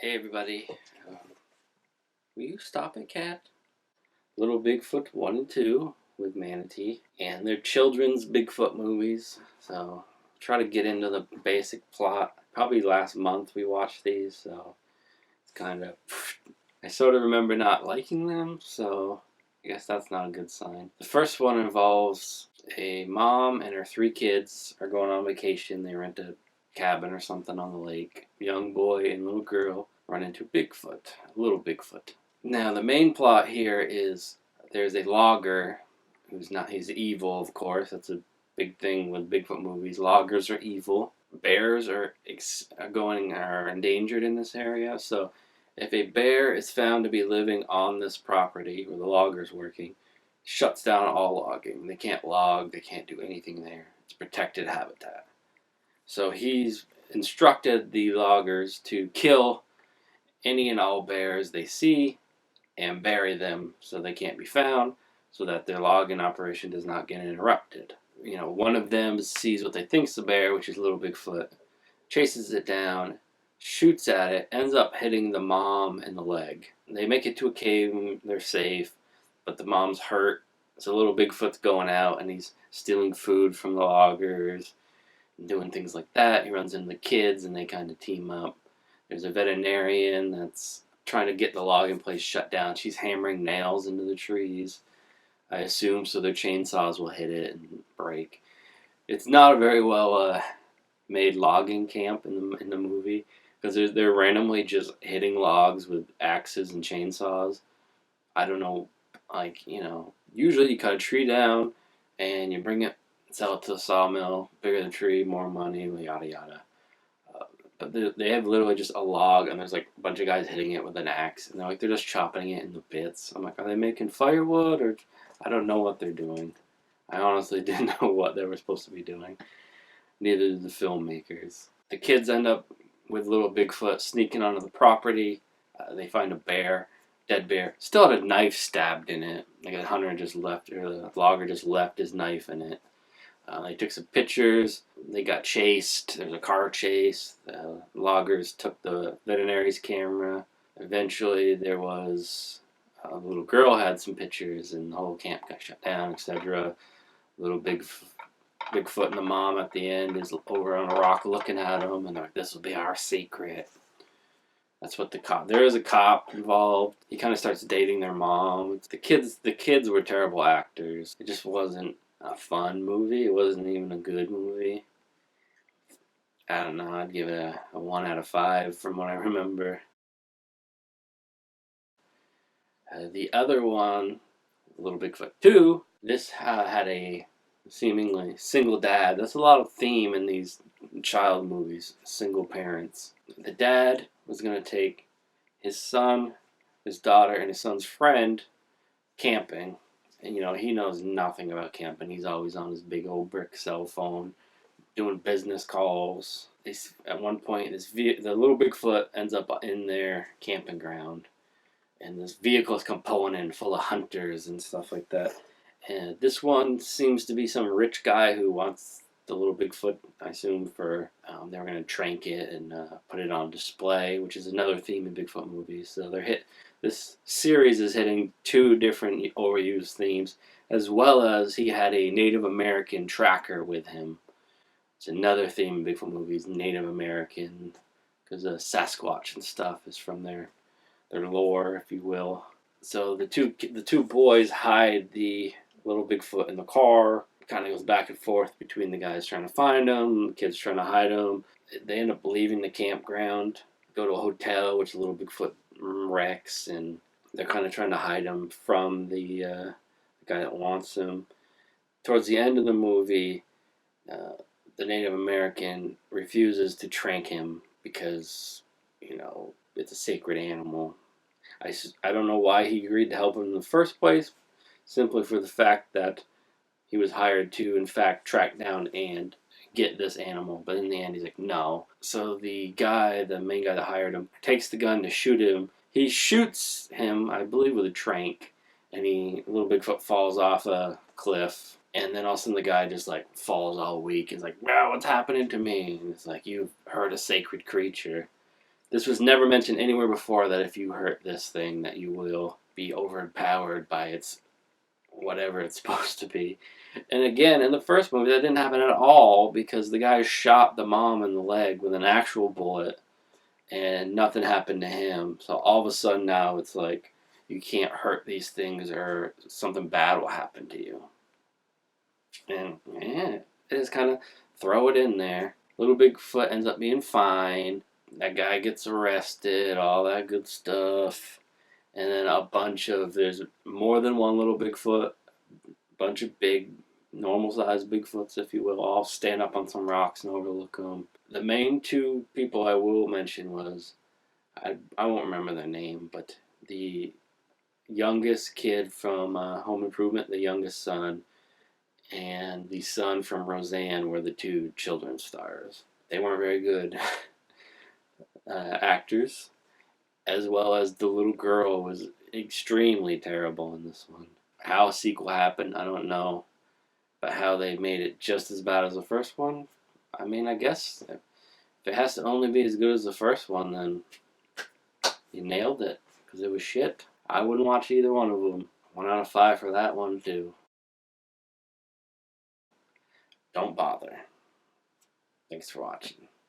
Hey everybody, will you stop it, cat? Little Bigfoot 1 and 2 with Manatee, and they're children's Bigfoot movies, so try to get into the basic plot. Probably last month we watched these, so it's kind of. I sort of remember not liking them, so I guess that's not a good sign. The first one involves a mom and her 3 kids are going on vacation. They rent a cabin or something on the lake. Young boy and little girl run into Bigfoot, little Bigfoot. Now the main plot here is there's a logger he's evil, of course. That's a big thing with Bigfoot movies. Loggers are evil. Bears are endangered in this area. So if a bear is found to be living on this property where the logger's working, shuts down all logging. They can't log, they can't do anything there. It's protected habitat. So he's instructed the loggers to kill any and all bears they see and bury them so they can't be found, so that their logging operation does not get interrupted. One of them sees what they think's a bear, which is little Bigfoot, chases it down, shoots at it, ends up hitting the mom in the leg. They make it to a cave, they're safe, but the mom's hurt. So little Bigfoot's going out and he's stealing food from the loggers and doing things like that. He runs into the kids and they kind of team up. There's a veterinarian that's trying to get the logging place shut down. She's hammering nails into the trees, I assume, so their chainsaws will hit it and break. It's not a very well made logging camp in the movie, because they're randomly just hitting logs with axes and chainsaws. I don't know, usually you cut a tree down and you bring it, sell it to the sawmill, bigger the tree, more money, yada yada. But they have literally just a log, and there's like a bunch of guys hitting it with an axe, and they're just chopping it into bits. I'm like, are they making firewood, or I don't know what they're doing. I honestly didn't know what they were supposed to be doing. Neither did the filmmakers. The kids end up with little Bigfoot sneaking onto the property. They find a bear, dead bear, still had a knife stabbed in it. Like a hunter just left, or the logger just left his knife in it. They took some pictures. They got chased. There's a car chase. The loggers took the veterinary's camera. Eventually, there was a little girl had some pictures, and the whole camp got shut down, etc. Little Bigfoot and the mom at the end is over on a rock looking at him, and they're like, "This will be our secret." That's what the cop. There is a cop involved. He kind of starts dating their mom. The kids were terrible actors. It just wasn't a fun movie. It wasn't even a good movie. I don't know. I'd give it a 1 out of 5 from what I remember. The other one, Little Bigfoot 2, this had a seemingly single dad. That's a lot of theme in these child movies, single parents. The dad was going to take his son, his daughter, and his son's friend camping. And, he knows nothing about camping. He's always on his big old brick cell phone doing business calls. At one point, the little Bigfoot ends up in their camping ground, and this vehicle come pulling in full of hunters and stuff like that. And this one seems to be some rich guy who wants the little Bigfoot, I assume, for they were going to trank it and put it on display, which is another theme in Bigfoot movies. So this series is hitting 2 different overused themes, as well as he had a Native American tracker with him. It's another theme in Bigfoot movies, Native American, because Sasquatch and stuff is from their lore, if you will. So the two boys hide the little Bigfoot in the car. Kind of goes back and forth between the guys trying to find him, the kids trying to hide him. They end up leaving the campground, go to a hotel, which the little Bigfoot wrecks, and they're kind of trying to hide him from the guy that wants him. Towards the end of the movie, the Native American refuses to trank him because, it's a sacred animal. I don't know why he agreed to help him in the first place, simply for the fact that he was hired to, in fact, track down and get this animal. But in the end, he's like, no. So the main guy that hired him, takes the gun to shoot him. He shoots him, I believe, with a trank, and little Bigfoot falls off a cliff. And then all of a sudden the guy just falls all weak. He's like, wow, what's happening to me? And it's like, you've hurt a sacred creature. This was never mentioned anywhere before that if you hurt this thing that you will be overpowered by its whatever it's supposed to be. And again, in the first movie, that didn't happen at all because the guy shot the mom in the leg with an actual bullet and nothing happened to him. So all of a sudden now it's like you can't hurt these things or something bad will happen to you. And yeah, they just kind of throw it in there. Little Bigfoot ends up being fine. That guy gets arrested, all that good stuff. And then there's more than one little Bigfoot, bunch of big, normal sized Bigfoots, if you will, all stand up on some rocks and overlook them. The main two people I will mention was, I won't remember their name, but the youngest kid from Home Improvement, the youngest son, and the son from Roseanne were the two children's stars. They weren't very good actors, as well as the little girl was extremely terrible in this one. How a sequel happened, I don't know, but how they made it just as bad as the first one, I mean, I guess if it has to only be as good as the first one, then you nailed it, because it was shit. I wouldn't watch either one of them. 1 out of 5 for that one, too. Don't bother. Thanks for watching.